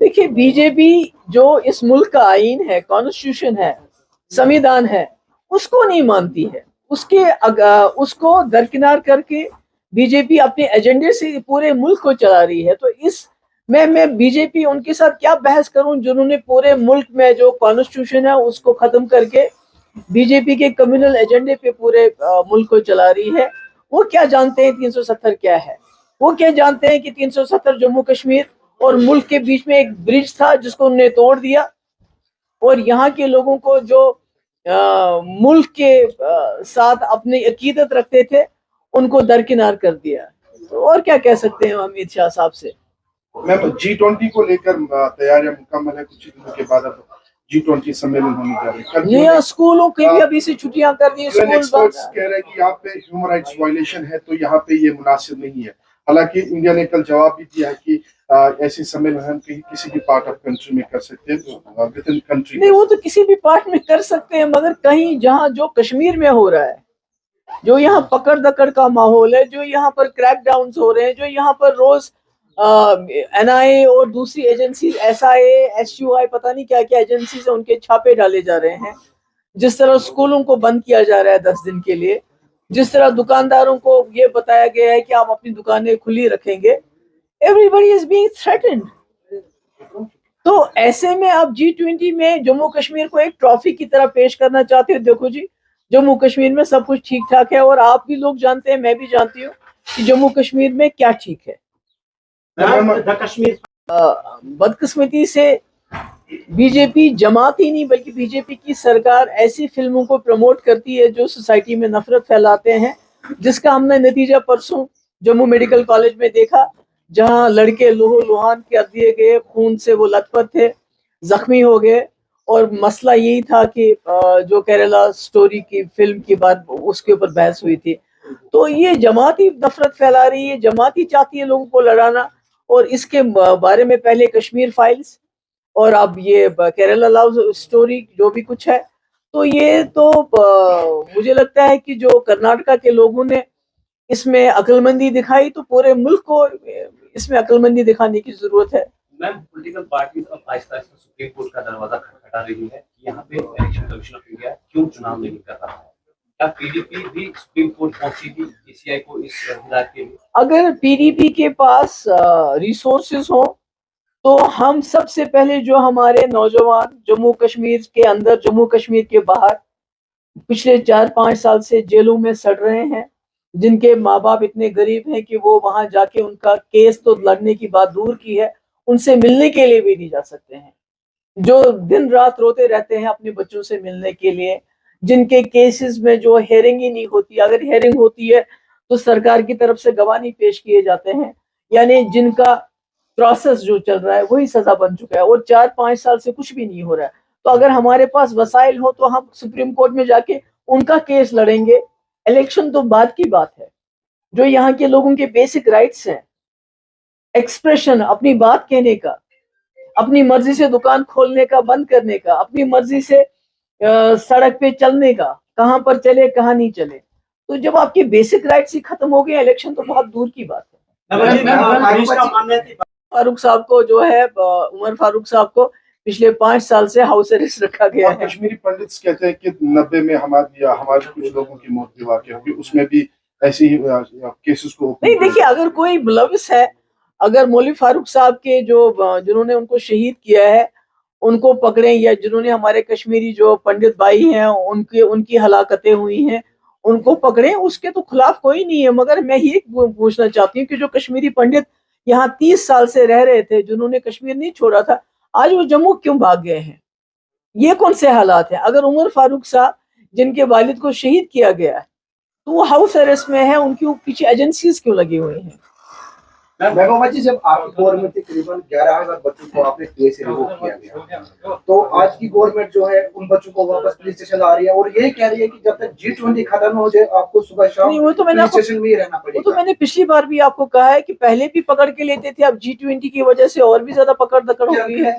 دیکھیے B J پی جو اس ملک کا آئین ہے، کانسٹیٹیوشن ہے، سمویدھان ہے، اس کو نہیں مانتی ہے. اس کو درکنار کر کے بی جے پی اپنے ایجنڈے سے پورے ملک کو چلا رہی ہے. تو اس میں بی جے پی ان کے ساتھ کیا بحث کروں جنہوں نے پورے ملک میں جو کانسٹیٹیوشن ہے اس کو ختم کر کے بی جے پی کے کمیونل ایجنڈے پہ پورے ملک کو چلا رہی ہے. وہ کیا جانتے ہیں 370 کیا ہے؟ وہ کیا جانتے ہیں کہ 370 جموں کشمیر اور ملک کے بیچ میں ایک برج تھا جس کو انہوں نے توڑ دیا، اور یہاں کے لوگوں کو جو ملک کے ساتھ اپنی عقیدت رکھتے تھے ان کو درکنار کر دیا. اور کیا کہہ سکتے ہیں امیت شاہ صاحب سے؟ میم G20 کو لے کر تیاریاں مکمل ہے. کچھ دنوں کے بعد اب G20 سمیلن ہونے جا رہے ہیں. اسکولوں کی بھی ابھی سے چھٹیاں کر دی. ایکسپرٹس کہہ رہے ہیں کہ یہاں پہ ہیومن رائٹس وائلیشن ہے تو یہاں پہ یہ مناسب نہیں ہے. حالانکہ انڈیا نے کل جواب بھی دیا ہے کہ ایسی سمیلن ہم کسی بھی پارٹ آف کنٹری میں کر سکتے ہیں. نہیں، وہ تو کسی بھی پارٹ میں کر سکتے ہیں، مگر کہیں جہاں جو کشمیر میں ہو رہا ہے، جو یہاں پکڑ دکڑ کا ماحول ہے، جو یہاں پر کریک ڈاؤنز ہو رہے ہیں، جو یہاں پر روز این آئی اے اور دوسری agencies S I A S U I پتہ نہیں کیا کیا ایجنسیز ہیں ان کے چھاپے ڈالے جا رہے ہیں، جس طرح اسکولوں کو بند کیا جا رہا ہے 10 دن کے لیے، جس طرح دکانداروں کو یہ بتایا گیا ہے کہ آپ اپنی دکانیں کھلی رکھیں گے. everybody is being threatened. تو ایسے میں آپ G20 میں جموں کشمیر کو ایک ٹرافی کی طرح پیش کرنا چاہتے ہو. دیکھو جی، جموں کشمیر میں سب کچھ ٹھیک ٹھاک ہے، اور آپ بھی لوگ جانتے ہیں، میں بھی جانتی ہوں کہ جموں کشمیر میں کیا ٹھیک ہے. بدقسمتی سے بی جے پی جماعت ہی نہیں بلکہ بی جے پی کی سرکار ایسی فلموں کو پروموٹ کرتی ہے جو سوسائٹی میں نفرت پھیلاتے ہیں، جس کا ہم نے نتیجہ پرسوں جموں میڈیکل کالج میں دیکھا، جہاں لڑکے لہو لہان کر دیے گئے، خون سے وہ لت پت تھے، زخمی ہو گئے. اور مسئلہ یہی تھا کہ جو کیرلا سٹوری کی فلم کی بات اس کے اوپر بحث ہوئی تھی. تو یہ جماعتی نفرت پھیلا رہی ہے، جماعتی چاہتی ہے لوگوں کو لڑانا. اور اس کے بارے میں پہلے کشمیر فائلز اور اب یہ کیرلا لو سٹوری جو بھی کچھ ہے، تو یہ تو مجھے لگتا ہے کہ جو کرناٹکا کے لوگوں نے اس میں عقل مندی دکھائی تو پورے ملک کو اس میں عقل مندی دکھانے کی ضرورت ہے. میم پولیٹیکل پارٹیز اب آہستہ آہستہ سپریم کورٹ کا دروازہ کھٹکھٹا رہی ہے کہ یہاں پہ الیکشن کمیشن آف انڈیا کیوں چناؤ نہیں کر رہا ہے. کیا پی ڈی پی بھی سپریم کورٹ پہنچی تھی ای سی آئی کو اس ہدایت کے لیے؟ اگر پی ڈی پی کے پاس ریسورسز ہوں تو ہم سب سے پہلے جو ہمارے نوجوان جموں کشمیر کے اندر، جموں کشمیر کے باہر پچھلے 4-5 سال سے جیلوں میں سڑ رہے ہیں، جن کے ماں باپ اتنے غریب ہیں کہ وہ وہاں جا کے ان کا کیس تو لڑنے کی بات دور کی ہے، ان سے ملنے کے لیے بھی نہیں جا سکتے ہیں، جو دن رات روتے رہتے ہیں اپنے بچوں سے ملنے کے لیے، جن کے کیسز میں جو ہیئرنگ ہی نہیں ہوتی، اگر ہیئرنگ ہوتی ہے تو سرکار کی طرف سے گواہ نہیں پیش کیے جاتے ہیں، یعنی جن کا پروسیس جو چل رہا ہے وہی سزا بن چکا ہے، اور 4-5 سال سے کچھ بھی نہیں ہو رہا ہے. تو اگر ہمارے پاس وسائل ہو تو ہم سپریم کورٹ میں جا کے ان کا کیس لڑیں گے. الیکشن تو بعد کی بات ہے. جو یہاں کے لوگوں کے بیسک رائٹس ہیں، ایکسپریشن، اپنی بات کہنے کا، اپنی مرضی سے دکان کھولنے کا بند کرنے کا، اپنی مرضی سے سڑک پہ چلنے کا، کہاں پر چلے کہاں نہیں چلے، تو جب آپ کے بیسک رائٹس ہی ختم ہو گئے الیکشن تو بہت دور کی بات ہے. فاروق صاحب کو جو ہے عمر فاروق صاحب کو پچھلے 5 سال سے ہاؤس اریسٹ رکھا گیا ہے. کشمیری پنڈتس کہتے ہیں کہ 90 میں ہمارے کچھ لوگوں کی موت بھی واقع ہوئی، اس میں بھی ایسی ہی کیسز کو نہیں. دیکھیے اگر کوئی ملوث ہے، اگر مولوی فاروق صاحب کے جنہوں نے ان کو شہید کیا ہے ان کو پکڑیں، یا جنہوں نے ہمارے کشمیری جو پنڈت بھائی ہیں ان کی ہلاکتیں ہوئی ہیں ان کو پکڑیں، اس کے تو خلاف کوئی نہیں ہے. مگر میں یہ پوچھنا چاہتی ہوں کہ جو کشمیری پنڈت یہاں 30 سال سے رہ رہے تھے، جنہوں نے کشمیر نہیں چھوڑا تھا، آج وہ جموں کیوں بھاگ گئے ہیں؟ یہ کون سے حالات ہیں؟ اگر عمر فاروق صاحب جن کے والد کو شہید کیا گیا ہے تو وہ ہاؤس اریسٹ میں ہیں، ان کے پیچھے ایجنسیز کیوں لگی ہوئی ہیں؟ محبوبہ جی، جب آپ کی گورنمنٹ تقریباً 11,000 بچوں کو آپ نے کیس ریموو کیا گیا، تو آج کی گورنمنٹ جو ہے ان بچوں کو واپس پولیس اسٹیشن لا رہی ہے اور یہی کہہ رہی ہے کہ جب تک G20 ختم ہو جائے آپ کو صبح شام پولیس اسٹیشن میں ہی رہنا پڑے گا. وہ تو میں نے پچھلی بار بھی آپ کو کہا ہے کہ پہلے بھی پکڑ کے لیتے تھے، اب G20 کی وجہ سے اور بھی زیادہ پکڑ دکڑ ہو گئی ہے.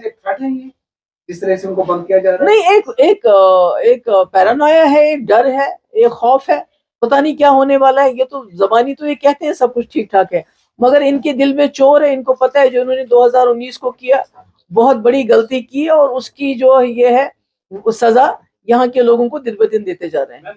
اس طرح سے ان کو بند کیا جا رہا ہے. نہیں، ایک پیرانویا ہے، ایک ڈر ہے، ایک خوف ہے، پتہ نہیں کیا ہونے والا ہے. یہ تو زبانی تو یہ کہتے ہیں سب کچھ ٹھیک ٹھاک ہے، مگر ان کے دل میں چور ہے. ان کو پتہ ہے جو انہوں نے 2019 کو کیا بہت بڑی غلطی کی اور اس کی جو یہ ہے سزا یہاں کے لوگوں کو دن بہ دن دیتے جا رہے ہیں.